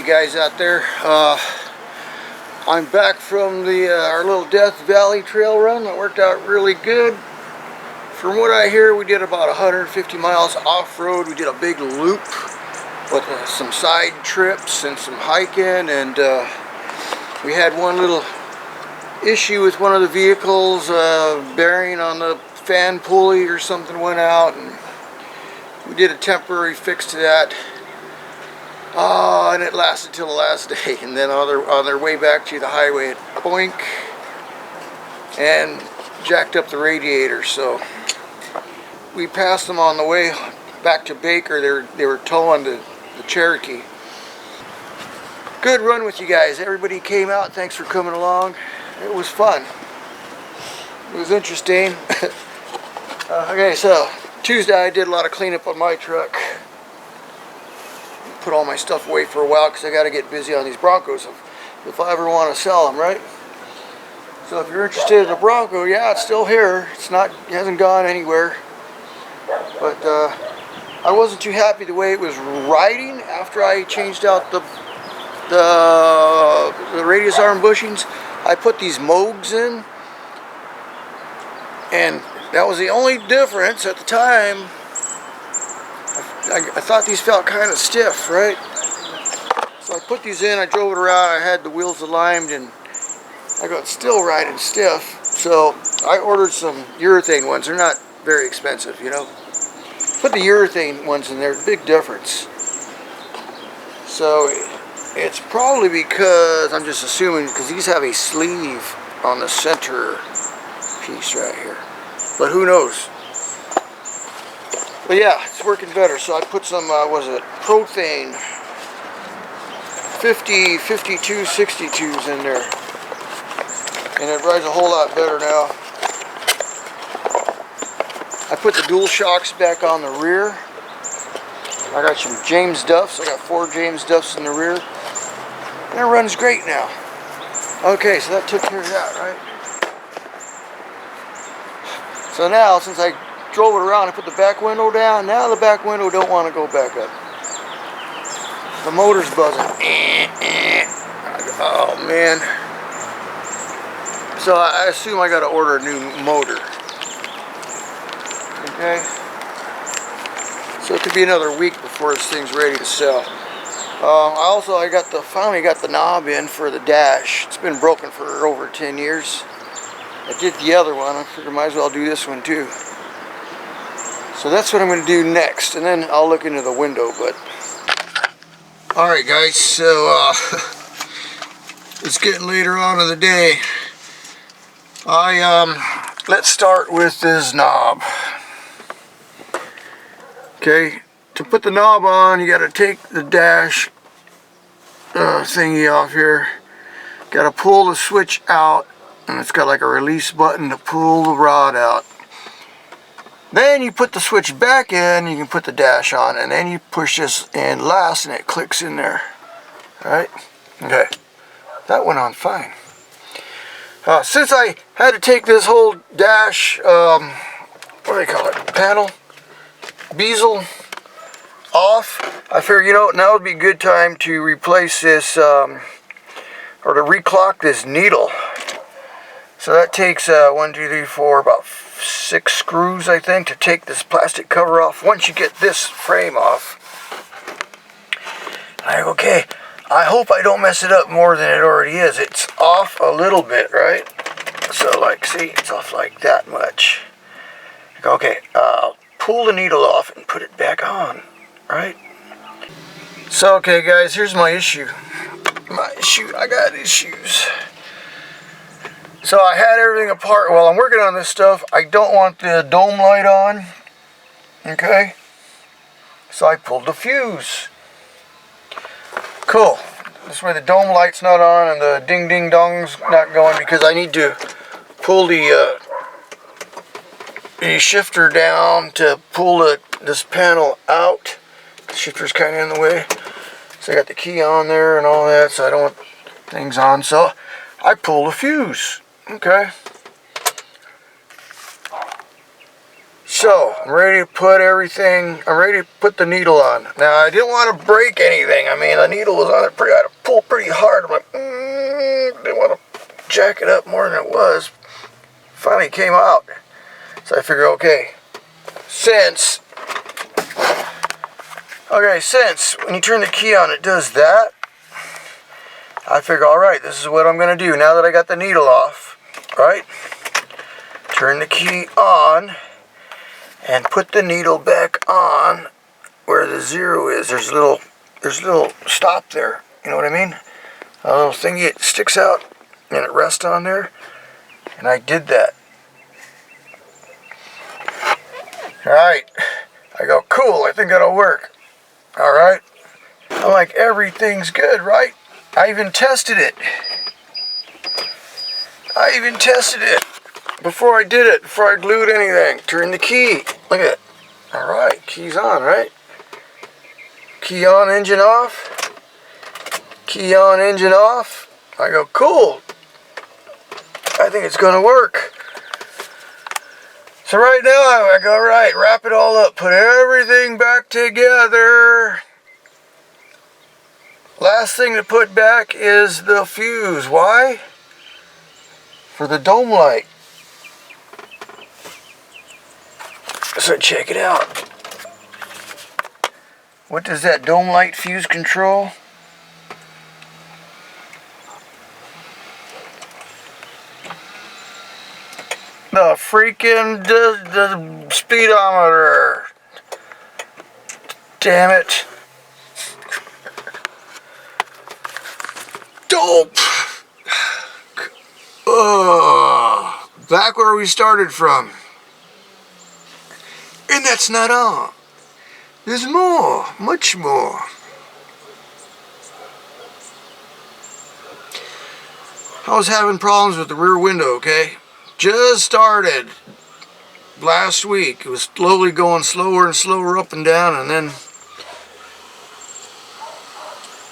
you guys out there. I'm back from our little Death Valley trail run that worked out really good. From what I hear, we did about 150 miles off-road. We did a big loop with some side trips and some hiking, and we had one little issue with one of the vehicles. Bearing on the fan pulley or something went out, and we did a temporary fix to that. And it lasted till the last day, and then on their way back to the highway, it boink and jacked up the radiator. So we passed them on the way back to Baker. They were towing the Cherokee. Good run with you guys. Everybody came out. Thanks for coming along. It was fun. It was interesting. Okay, so Tuesday I did a lot of cleanup on my truck. Put all my stuff away for a while because I got to get busy on these Broncos if I ever want to sell them, right? So if you're interested in a Bronco, yeah, it's still here. It hasn't gone anywhere. But I wasn't too happy the way it was riding after I changed out the radius arm bushings. I put these Moogs in, and that was the only difference at the time. I thought these felt kind of stiff, right? So I put these in, I drove it around, I had the wheels aligned, and I got still riding stiff. So I ordered some urethane ones. They're not very expensive, you know. Put the urethane ones in there, big difference. So it's probably because, I'm just assuming, because these have a sleeve on the center piece right here. But who knows? But yeah, it's working better. So I put some, Prothane 50, 52, 62s in there. And it rides a whole lot better now. I put the dual shocks back on the rear. I got some James Duffs. I got 4 James Duffs in the rear. And it runs great now. Okay, so that took care of that, right? So now, since I drove it around, I put the back window down. Now the back window don't want to go back up. The motor's buzzing. Oh man. So I assume I got to order a new motor. Okay. So it could be another week before this thing's ready to sell. I finally got the knob in for the dash. It's been broken for over 10 years. I did the other one. I figured I might as well do this one too. So that's what I'm going to do next, and then I'll look into the window. But alright guys, so it's getting later on in the day. Let's start with this knob. Okay, to put the knob on, you got to take the dash thingy off here. Got to pull the switch out, and it's got like a release button to pull the rod out. Then you put the switch back in, you can put the dash on, and then you push this in last and it clicks in there. Alright? Okay. That went on fine. Since I had to take this whole dash, what do they call it? Panel? Bezel off, I figured, you know, now would be a good time to replace this, or to reclock this needle. So that takes 1, 2, 3, 4, about 6 screws, I think, to take this plastic cover off. Once you get this frame off, I'm like, okay, I hope I don't mess it up more than it already is. It's off a little bit, right? So, like, see, it's off like that much. Okay, pull the needle off and put it back on, right? So, okay, guys, here's my issue. I got issues. So I had everything apart while I'm working on this stuff. I don't want the dome light on. Okay? So I pulled the fuse. Cool. This way the dome light's not on and the ding ding dong's not going, because I need to pull the shifter down to pull this panel out. The shifter's kind of in the way. So I got the key on there and all that, so I don't want things on. So I pulled the fuse. Okay. So, I'm ready to put everything, I'm ready to put the needle on. Now, I didn't want to break anything. I mean, the needle was on it I had to pull pretty hard. I'm like, didn't want to jack it up more than it was. Finally came out. So I figured, okay, since when you turn the key on, it does that, I figure, all right, this is what I'm going to do now that I got the needle off, right? Turn the key on and put the needle back on where the 0 is. There's a little stop there. You know what I mean? A little thingy, it sticks out and it rests on there. And I did that. Alright. I go, cool, I think that'll work. Alright. I'm like, everything's good, right? I even tested it. Before I did it, before I glued anything. Turn the key. Look at it. Alright, key's on, right? Key on, engine off. Key on, engine off. I go, cool. I think it's going to work. So right now, I go, right, wrap it all up. Put everything back together. Last thing to put back is the fuse. Why? For the dome light. So check it out. What does that dome light fuse control? The freaking the speedometer. Damn it. Dope. Back where we started from. And that's not all. There's more, much more. I was having problems with the rear window, okay? Just started last week. It was slowly going slower and slower up and down, and then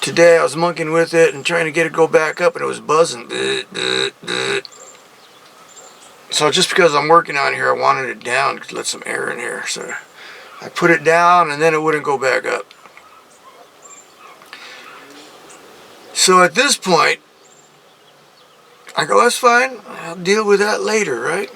today I was monkeying with it and trying to get it to go back up, and it was buzzing. So just because I'm working on here, I wanted it down to let some air in here. So I put it down and then it wouldn't go back up. So at this point, I go, that's fine. I'll deal with that later, right?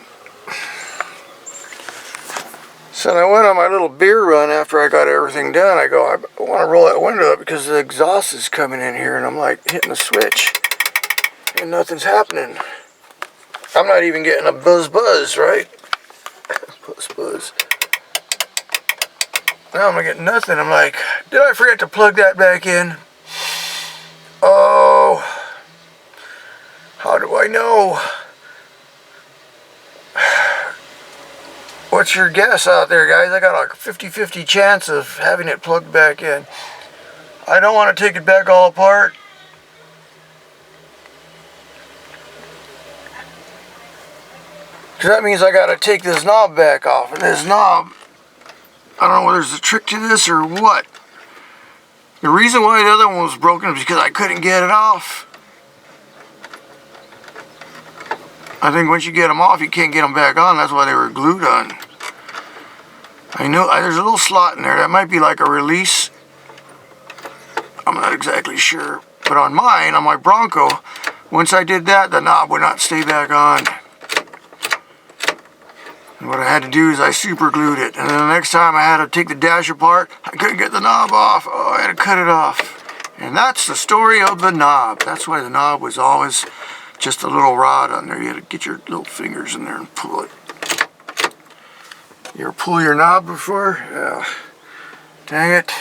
So I went on my little beer run after I got everything done. I go, I want to roll that window up because the exhaust is coming in here, and I'm like hitting the switch and nothing's happening. I'm not even getting a buzz, right? Buzz. Now I'm getting nothing. I'm like, did I forget to plug that back in? Oh, how do I know? What's your guess out there, guys? I got a 50-50 chance of having it plugged back in. I don't want to take it back all apart. Because that means I got to take this knob back off. And this knob, I don't know whether there's a trick to this or what. The reason why the other one was broken is because I couldn't get it off. I think once you get them off, you can't get them back on. That's why they were glued on. I know there's a little slot in there. That might be like a release. I'm not exactly sure. But on mine, on my Bronco, once I did that, the knob would not stay back on. And what I had to do is I super glued it. And then the next time I had to take the dash apart, I couldn't get the knob off. Oh, I had to cut it off. And that's the story of the knob. That's why the knob was always just a little rod on there. You had to get your little fingers in there and pull it. You ever pull your knob before? Yeah. Dang it.